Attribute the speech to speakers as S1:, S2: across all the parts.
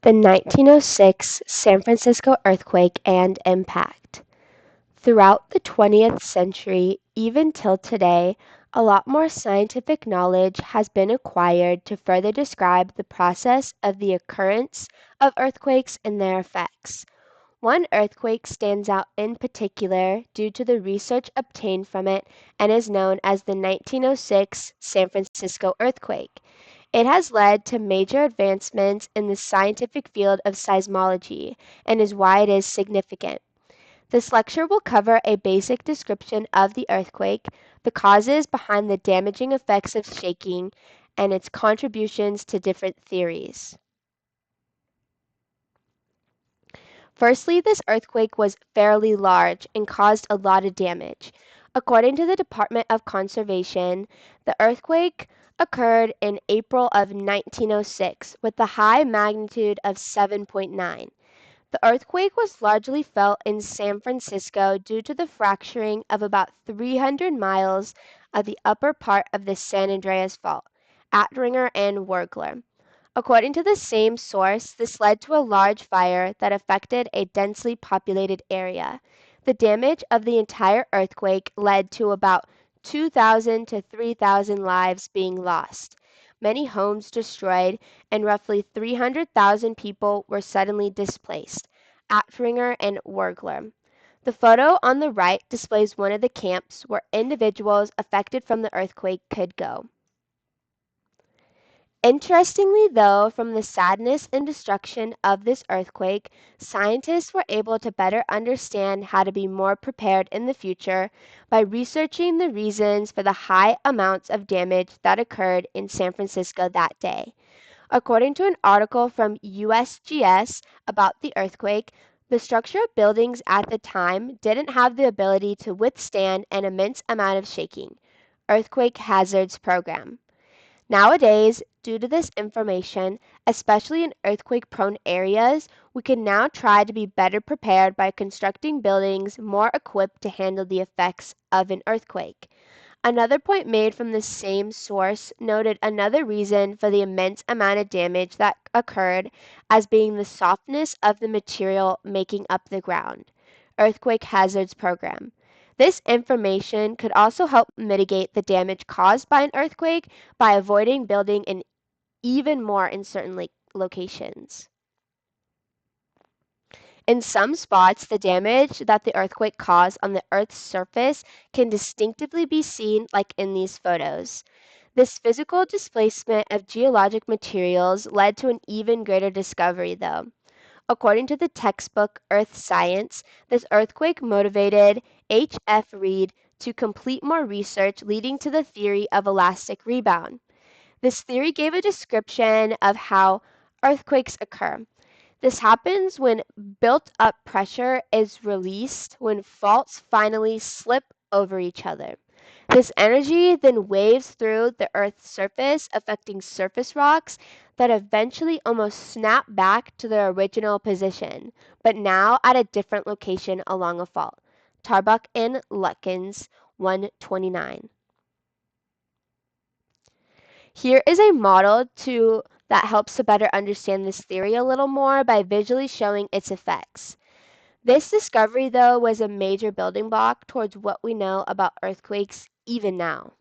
S1: The 1906 San Francisco earthquake and impact. Throughout the 20th century, even till today, a lot more scientific knowledge has been acquired to further describe the process of the occurrence of earthquakes and their effects. One earthquake stands out in particular due to the research obtained from it and is known as the 1906 San Francisco earthquake. It has led to major advancements in the scientific field of seismology and is why it is significant. This lecture will cover a basic description of the earthquake, the causes behind the damaging effects of shaking, and its contributions to different theories. Firstly, this earthquake was fairly large and caused a lot of damage. According to the Department of Conservation, the earthquake occurred in April of 1906 with a high magnitude of 7.9. The earthquake was largely felt in San Francisco due to the fracturing of about 300 miles of the upper part of the San Andreas Fault, Attringer and Wurgler. According to the same source, this led to a large fire that affected a densely populated area. The damage of the entire earthquake led to about 2,000 to 3,000 lives being lost, many homes destroyed, and roughly 300,000 people were suddenly displaced. Attringer and Wurgler. The photo on the right displays one of the camps where individuals affected from the earthquake could go. Interestingly, though, from the sadness and destruction of this earthquake, scientists were able to better understand how to be more prepared in the future by researching the reasons for the high amounts of damage that occurred in San Francisco that day. According to an article from USGS about the earthquake, the structure of buildings at the time didn't have the ability to withstand an immense amount of shaking. Earthquake Hazards Program. Nowadays, due to this information, especially in earthquake-prone areas, we can now try to be better prepared by constructing buildings more equipped to handle the effects of an earthquake. Another point made from the same source noted another reason for the immense amount of damage that occurred as being the softness of the material making up the ground. Earthquake Hazards Program. This information could also help mitigate the damage caused by an earthquake by avoiding building in even more in certain locations. In some spots, the damage that the earthquake caused on the Earth's surface can distinctively be seen like in these photos. This physical displacement of geologic materials led to an even greater discovery, though. According to the textbook Earth Science, this earthquake motivated H.F. Reid to complete more research leading to the theory of elastic rebound. This theory gave a description of how earthquakes occur. This happens when built-up pressure is released when faults finally slip over each other. This energy then waves through the Earth's surface, affecting surface rocks that eventually almost snap back to their original position, but now at a different location along a fault. Tarbuck and Lutgens, 129. Here is a model that helps to better understand this theory a little more by visually showing its effects. This discovery, though, was a major building block towards what we know about earthquakes even now.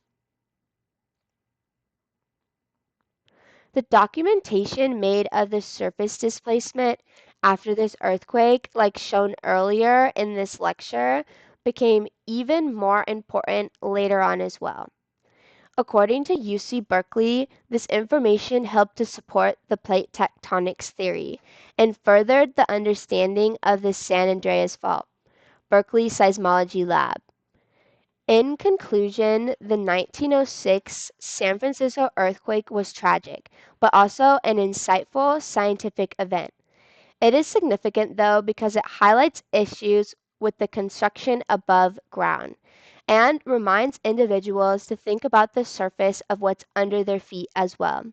S1: The documentation made of the surface displacement after this earthquake, like shown earlier in this lecture, became even more important later on as well. According to UC Berkeley, this information helped to support the plate tectonics theory and furthered the understanding of the San Andreas Fault. Berkeley Seismology Lab. In conclusion, the 1906 San Francisco earthquake was tragic, but also an insightful scientific event. It is significant, though, because it highlights issues with the construction above ground and reminds individuals to think about the surface of what's under their feet as well.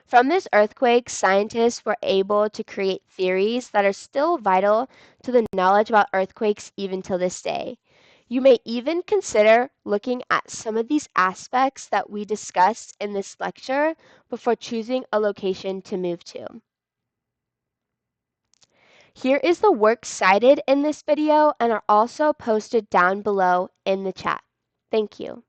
S1: From this earthquake, scientists were able to create theories that are still vital to the knowledge about earthquakes even till this day. You may even consider looking at some of these aspects that we discussed in this lecture before choosing a location to move to. Here is the work cited in this video and are also posted down below in the chat. Thank you.